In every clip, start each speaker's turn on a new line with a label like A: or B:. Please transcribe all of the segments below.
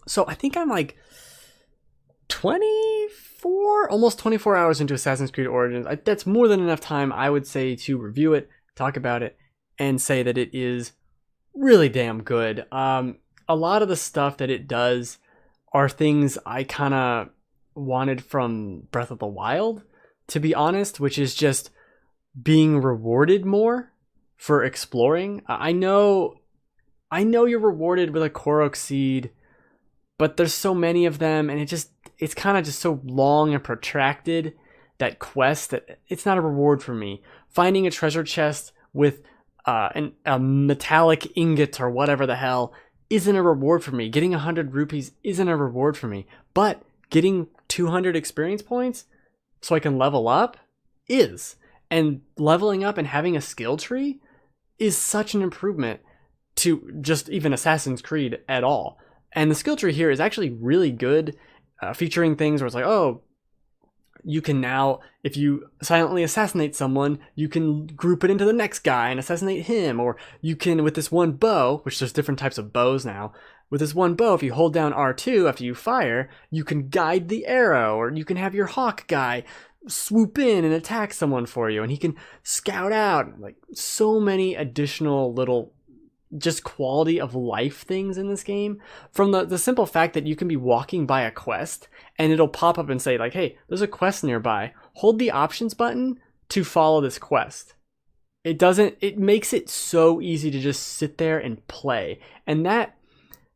A: So I think I'm like 24, almost 24 hours into Assassin's Creed Origins. That's more than enough time, I would say, to review it, talk about it, and say that it is really damn good. A lot of the stuff that it does are things I kind of wanted from Breath of the Wild, to be honest, which is just being rewarded more for exploring. I know you're rewarded with a Korok seed, but there's so many of them, and it's kind of just so long and protracted, that quest, that it's not a reward for me. Finding a treasure chest with a metallic ingot or whatever the hell isn't a reward for me. Getting 100 rupees isn't a reward for me. But getting 200 experience points so I can level up is. And leveling up and having a skill tree is such an improvement to just even Assassin's Creed at all. And the skill tree here is actually really good, featuring things where it's like, oh, you can now, if you silently assassinate someone, you can group it into the next guy and assassinate him. Or you can, with this one bow, which there's different types of bows now, with this one bow, if you hold down R2 after you fire, you can guide the arrow, or you can have your hawk guy swoop in and attack someone for you, and he can scout out. Like, so many additional little just quality of life things in this game, from the simple fact that you can be walking by a quest and it'll pop up and say like, hey, there's a quest nearby, hold the options button to follow this quest. It makes it so easy to just sit there and play. And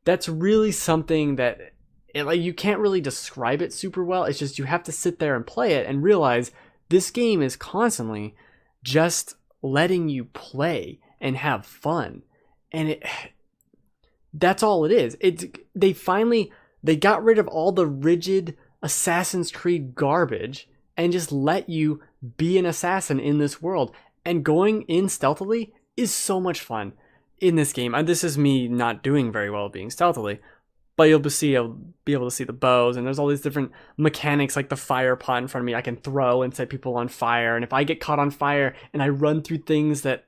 A: that's really something that like, you can't really describe it super well. It's just you have to sit there and play it and realize this game is constantly just letting you play and have fun. And that's all it is. They got rid of all the rigid Assassin's Creed garbage and just let you be an assassin in this world. And going in stealthily is so much fun in this game. And this is me not doing very well being stealthily, but you'll be able to see the bows, and there's all these different mechanics, like the fire pot in front of me I can throw and set people on fire. And if I get caught on fire and I run through things that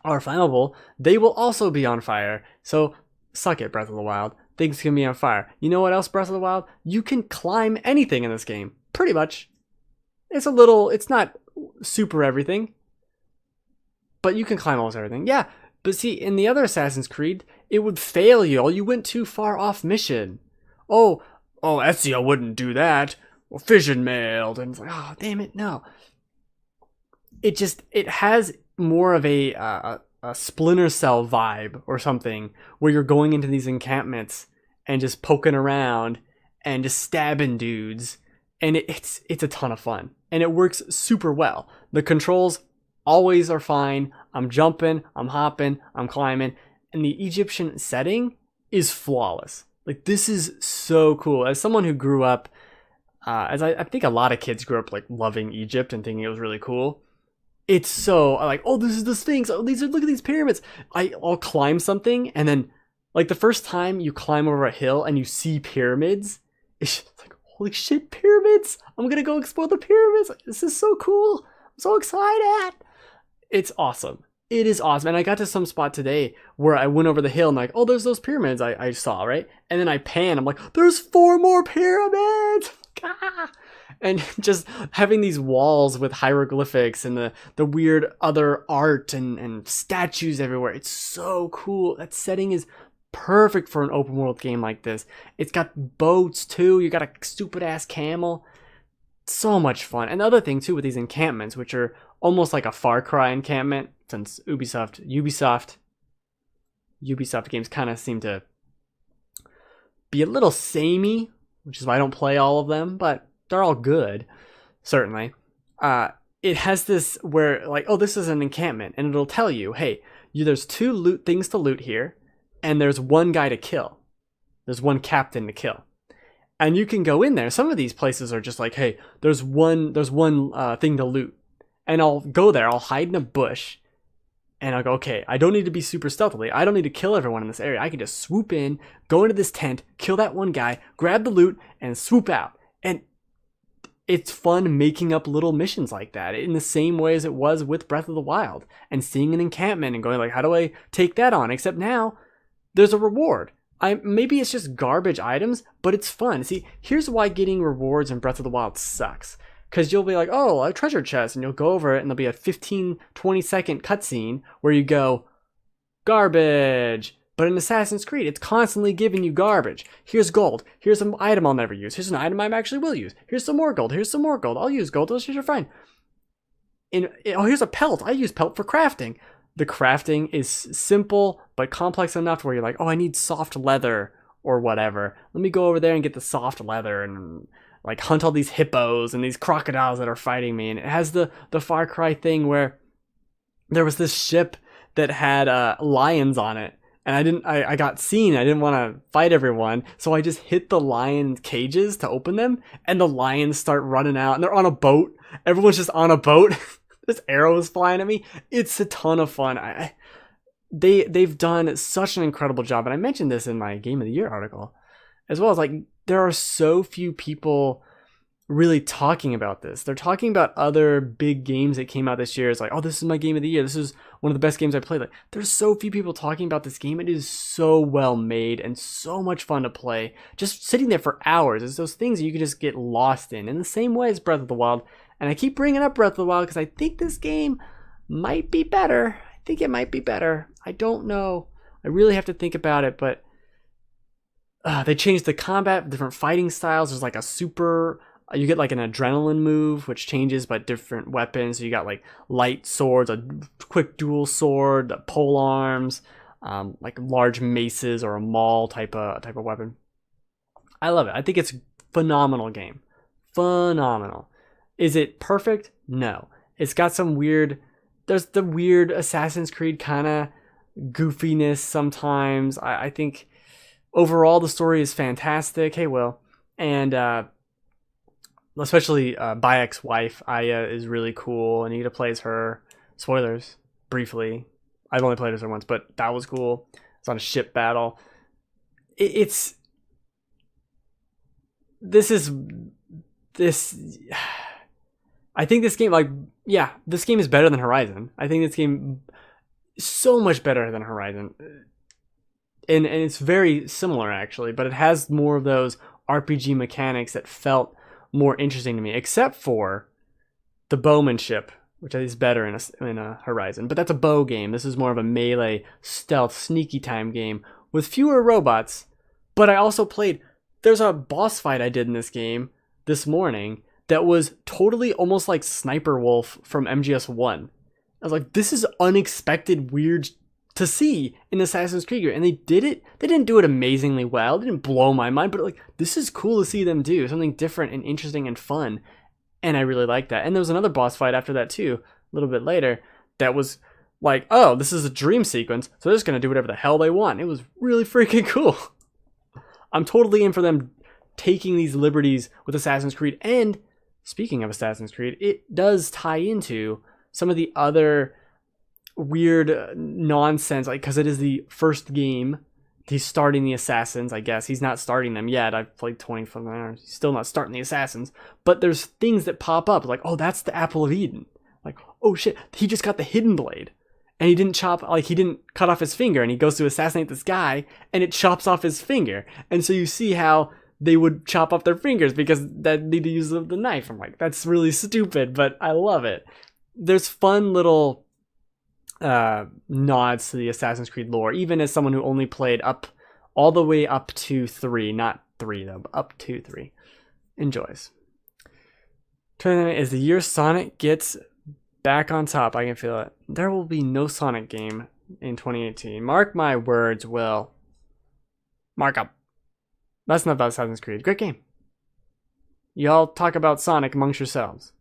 A: are flammable, they will also be on fire. So suck it, Breath of the Wild. Things can be on fire. You know what else, Breath of the Wild? You can climb anything in this game. Pretty much. It's not super everything, but you can climb almost everything. Yeah, but see, in the other Assassin's Creed, it would fail you. Oh, you went too far off mission. Oh, Ezio wouldn't do that. Or fission mailed. And it's like, oh, damn it, no. It has more of a Splinter Cell vibe or something, where you're going into these encampments and just poking around and just stabbing dudes, and it's a ton of fun, and it works super well. The controls always are fine. I'm jumping, I'm hopping, I'm climbing, and the Egyptian setting is flawless. Like, this is so cool. As someone who grew up, as I think a lot of kids grew up like loving Egypt and thinking it was really cool. It's so like, oh, this is the Sphinx. Oh, look at these pyramids. I'll climb something, and then like the first time you climb over a hill and you see pyramids, it's just like, holy shit, pyramids! I'm gonna go explore the pyramids. This is so cool. I'm so excited. It's awesome. It is awesome. And I got to some spot today where I went over the hill and like, oh, there's those pyramids I saw, right? And then I pan. I'm like, there's 4 more pyramids. Ah! And just having these walls with hieroglyphics and the weird other art and statues everywhere. It's so cool. That setting is perfect for an open world game like this. It's got boats too. You got a stupid ass camel. So much fun. And the other thing too with these encampments, which are almost like a Far Cry encampment, since Ubisoft games kind of seem to be a little samey, which is why I don't play all of them, but they're all good, certainly. It has this where, like, oh, this is an encampment, and it'll tell you, hey, there's 2 things to loot here, and there's 1 guy to kill. There's 1 captain to kill. And you can go in there. Some of these places are just like, hey, there's one thing to loot. And I'll go there, I'll hide in a bush, and I'll go, okay, I don't need to be super stealthily. I don't need to kill everyone in this area. I can just swoop in, go into this tent, kill that 1 guy, grab the loot, and swoop out. And it's fun making up little missions like that in the same way as it was with Breath of the Wild, and seeing an encampment and going like, how do I take that on? Except now there's a reward. Maybe it's just garbage items, but it's fun. See, here's why getting rewards in Breath of the Wild sucks. Because you'll be like, oh, a treasure chest, and you'll go over it, and there'll be a 15, 20-second cutscene where you go, garbage. But in Assassin's Creed, it's constantly giving you garbage. Here's gold. Here's an item I'll never use. Here's an item I actually will use. Here's some more gold. Here's some more gold. I'll use gold. Those are fine. Here's a pelt. I use pelt for crafting. The crafting is simple but complex enough where you're like, oh, I need soft leather or whatever. Let me go over there and get the soft leather and like hunt all these hippos and these crocodiles that are fighting me. And it has the Far Cry thing where there was this ship that had lions on it. And I got seen. I didn't want to fight everyone. So I just hit the lion cages to open them. And the lions start running out. And they're on a boat. Everyone's just on a boat. There's arrows flying at me. It's a ton of fun. They've done such an incredible job. And I mentioned this in my Game of the Year article. As well as like, there are so few people really talking about this. They're talking about other big games that came out this year. It's like, oh, this is my Game of the Year. This is one of the best games I played. Like, there's so few people talking about this game. It is so well made and so much fun to play. Just sitting there for hours. It's those things you can just get lost in the same way as Breath of the Wild. And I keep bringing up Breath of the Wild because I think this game might be better. I think it might be better. I don't know. I really have to think about it, but they changed the combat, different fighting styles. There's like a super... You get like an adrenaline move, which changes but different weapons. So you got like light swords, a quick dual sword, pole arms, like large maces or a maul type of weapon. I love it. I think it's a phenomenal game. Phenomenal. Is it perfect? No. It's got some weird... There's the weird Assassin's Creed kind of goofiness sometimes. I think overall the story is fantastic. Hey, Will. And... especially Bayek's wife, Aya, is really cool. Anita plays her. Spoilers, briefly. I've only played as her once, but that was cool. It's on a ship battle. This. I think this game, this game is better than Horizon. I think this game is so much better than Horizon. And it's very similar, actually, but it has more of those RPG mechanics that felt more interesting to me, except for the bowmanship, which is better in a Horizon. But that's a bow game. This is more of a melee, stealth, sneaky time game with fewer robots. But I also played... There's a boss fight I did in this game this morning that was totally almost like Sniper Wolf from MGS1. I was like, this is unexpected, weird to see in Assassin's Creed. And they did it. They didn't do it amazingly well. It didn't blow my mind, but like, this is cool to see them do something different and interesting and fun. And I really like that. And there was another boss fight after that too, a little bit later, that was like, oh, this is a dream sequence, so they're just going to do whatever the hell they want. It was really freaking cool. I'm totally in for them taking these liberties with Assassin's Creed. And speaking of Assassin's Creed, it does tie into some of the other weird nonsense, like, because it is the first game. He's starting the Assassins, I guess. He's not starting them yet. I've played 25 hours. He's still not starting the Assassins. But there's things that pop up, like, oh, that's the Apple of Eden. Like, oh shit, he just got the hidden blade. And he didn't cut off his finger, and he goes to assassinate this guy, and it chops off his finger. And so you see how they would chop off their fingers because they need to use the knife. I'm like, that's really stupid, but I love it. There's fun little nods to the Assassin's Creed lore, even as someone who only played all the way up to 3, not 3 though, but up to 3, enjoys. Tournament is the year Sonic gets back on top. I can feel it. There will be no Sonic game in 2018. Mark my words, Will. Mark up. That's not about Assassin's Creed. Great game. Y'all talk about Sonic amongst yourselves.